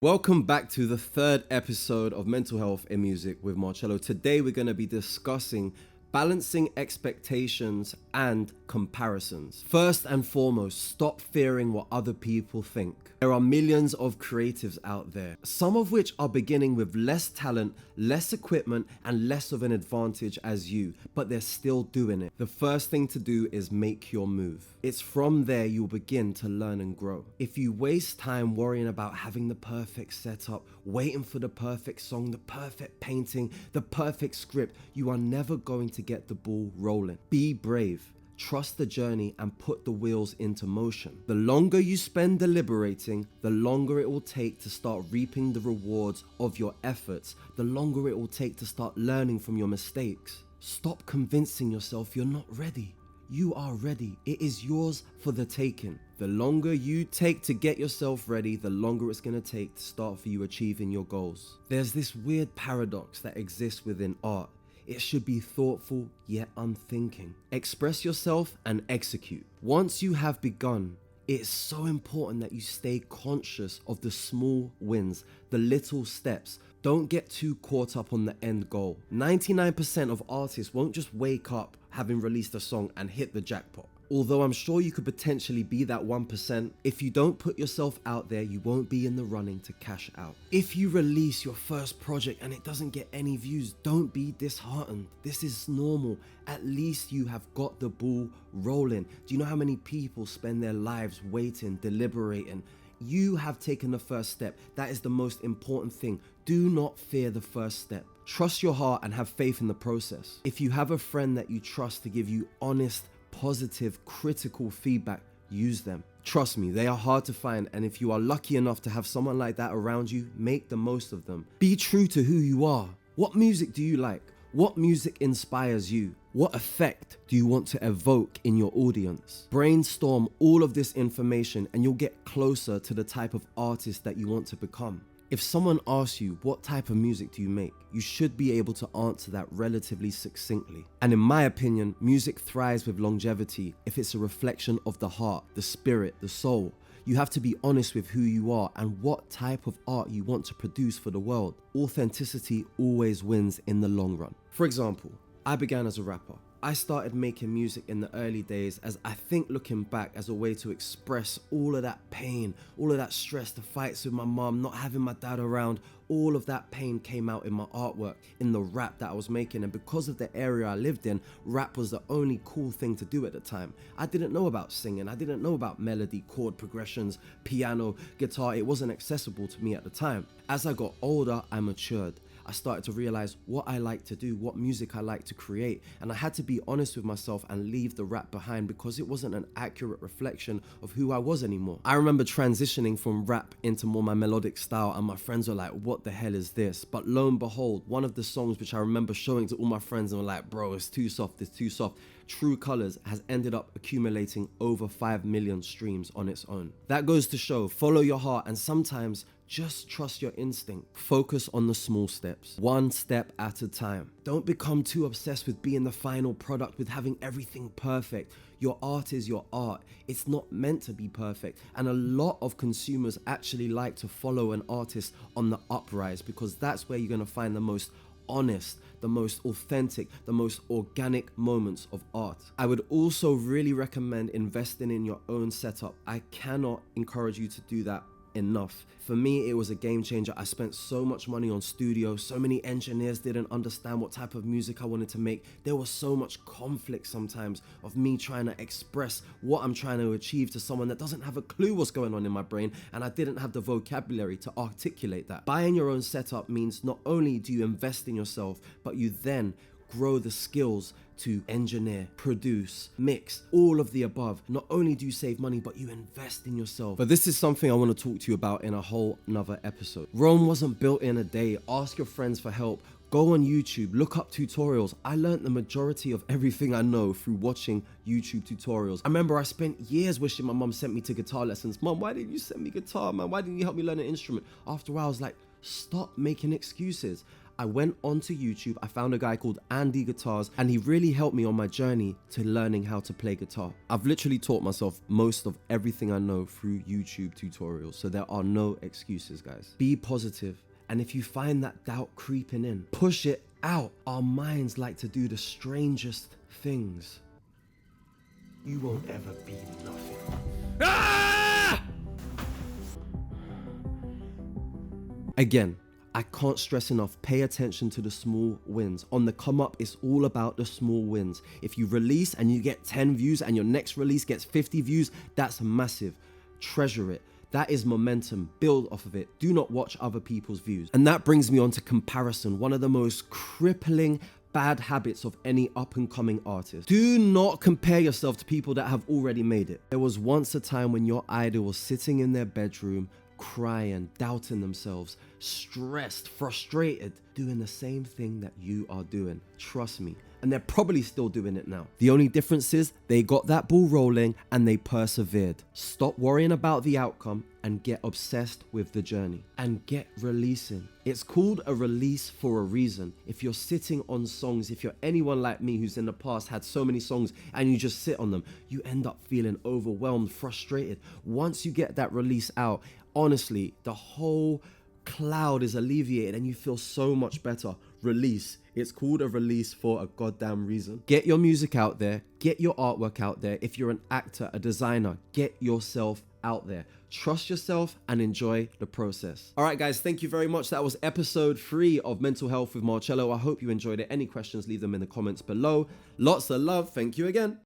Welcome back to the third episode of Mental Health in Music with Marcello. Today we're going to be discussing balancing expectations and comparisons. First and foremost, stop fearing what other people think. There are millions of creatives out there, some of which are beginning with less talent, less equipment, and less of an advantage as you, but they're still doing it. The first thing to do is make your move. It's from there you'll begin to learn and grow. If you waste time worrying about having the perfect setup, waiting for the perfect song, the perfect painting, the perfect script, you are never going to get the ball rolling. Be brave. Trust the journey and put the wheels into motion. The longer you spend deliberating, the longer it will take to start reaping the rewards of your efforts, the longer it will take to start learning from your mistakes. Stop convincing yourself you're not ready. You are ready. It is yours for the taking. The longer you take to get yourself ready, the longer it's going to take to start for you achieving your goals. There's this weird paradox that exists within art. It should be thoughtful yet unthinking. Express yourself and execute. Once you have begun, it's so important that you stay conscious of the small wins, the little steps. Don't get too caught up on the end goal. 99% of artists won't just wake up having released a song and hit the jackpot. Although I'm sure you could potentially be that 1%, if you don't put yourself out there, you won't be in the running to cash out. If you release your first project and it doesn't get any views, don't be disheartened. This is normal. At least you have got the ball rolling. Do you know how many people spend their lives waiting, deliberating? You have taken the first step. That is the most important thing. Do not fear the first step. Trust your heart and have faith in the process. If you have a friend that you trust to give you honest, positive, critical feedback, use them. Trust me, they are hard to find, and if you are lucky enough to have someone like that around you, make the most of them. Be true to who you are. What music do you like? What music inspires you? What effect do you want to evoke in your audience? Brainstorm all of this information and you'll get closer to the type of artist that you want to become. If someone asks you, what type of music do you make? You should be able to answer that relatively succinctly. And in my opinion, music thrives with longevity if it's a reflection of the heart, the spirit, the soul. You have to be honest with who you are and what type of art you want to produce for the world. Authenticity always wins in the long run. For example, I began as a rapper. I started making music in the early days as I think looking back as a way to express all of that pain, all of that stress, the fights with my mom, not having my dad around, all of that pain came out in my artwork, in the rap that I was making. And because of the area I lived in, rap was the only cool thing to do at the time. I didn't know about singing. I didn't know about melody, chord progressions, piano, guitar. It wasn't accessible to me at the time. As I got older, I matured. I started to realize what I like to do, what music I like to create, and I had to be honest with myself and leave the rap behind because it wasn't an accurate reflection of who I was anymore. I remember transitioning from rap into more my melodic style, and my friends were like, what the hell is this? But lo and behold, one of the songs which I remember showing to all my friends and were like, bro, it's too soft, True Colors, has ended up accumulating over 5 million streams on its own. That goes to show, follow your heart, and sometimes just trust your instinct. Focus on the small steps, one step at a time. Don't become too obsessed with being the final product, with having everything perfect. Your art is your art. It's not meant to be perfect. And a lot of consumers actually like to follow an artist on the uprise because that's where you're gonna find the most honest, the most authentic, the most organic moments of art. I would also really recommend investing in your own setup. I cannot encourage you to do that enough. For me, it was a game changer. I spent so much money on studio. So many engineers didn't understand what type of music I wanted to make. There was so much conflict sometimes of me trying to express what I'm trying to achieve to someone that doesn't have a clue what's going on in my brain, and I didn't have the vocabulary to articulate that. Buying your own setup means not only do you invest in yourself, but you then grow the skills to engineer, produce, mix, all of the above. Not only do you save money, but you invest in yourself. But this is something I want to talk to you about in a whole nother episode. Rome wasn't built in a day. Ask your friends for help. Go on YouTube, look up tutorials. I learned the majority of everything I know through watching YouTube tutorials. I remember I spent years wishing my mom sent me to guitar lessons. Mom, why didn't you send me guitar, man? Why didn't you help me learn an instrument? After a while, I was like, stop making excuses. I went onto YouTube, I found a guy called Andy Guitars, and he really helped me on my journey to learning how to play guitar. I've literally taught myself most of everything I know through YouTube tutorials, so there are no excuses, guys. Be positive, and if you find that doubt creeping in, push it out. Our minds like to do the strangest things. You won't ever be nothing. Ah! Again, I can't stress enough, pay attention to the small wins. On the come up, it's all about the small wins. If you release and you get 10 views and your next release gets 50 views, that's massive. Treasure it. That is momentum. Build off of it. Do not watch other people's views. And that brings me on to comparison, one of the most crippling bad habits of any up-and-coming artist. Do not compare yourself to people that have already made it. There was once a time when your idol was sitting in their bedroom, crying, doubting themselves, stressed, frustrated, doing the same thing that you are doing. Trust me. And they're probably still doing it now. The only difference is they got that ball rolling and they persevered. Stop worrying about the outcome and get obsessed with the journey and get releasing. It's called a release for a reason. If you're sitting on songs, if you're anyone like me who's in the past had so many songs and you just sit on them, you end up feeling overwhelmed, frustrated. Once you get that release out, honestly, the whole cloud is alleviated and you feel so much better. Release. It's called a release for a goddamn reason. Get your music out there. Get your artwork out there. If you're an actor, a designer, get yourself out there. Trust yourself and enjoy the process. All right, guys, thank you very much. That was episode 3 of Mental Health with Marcello. I hope you enjoyed it. Any questions, leave them in the comments below. Lots of love. Thank you again.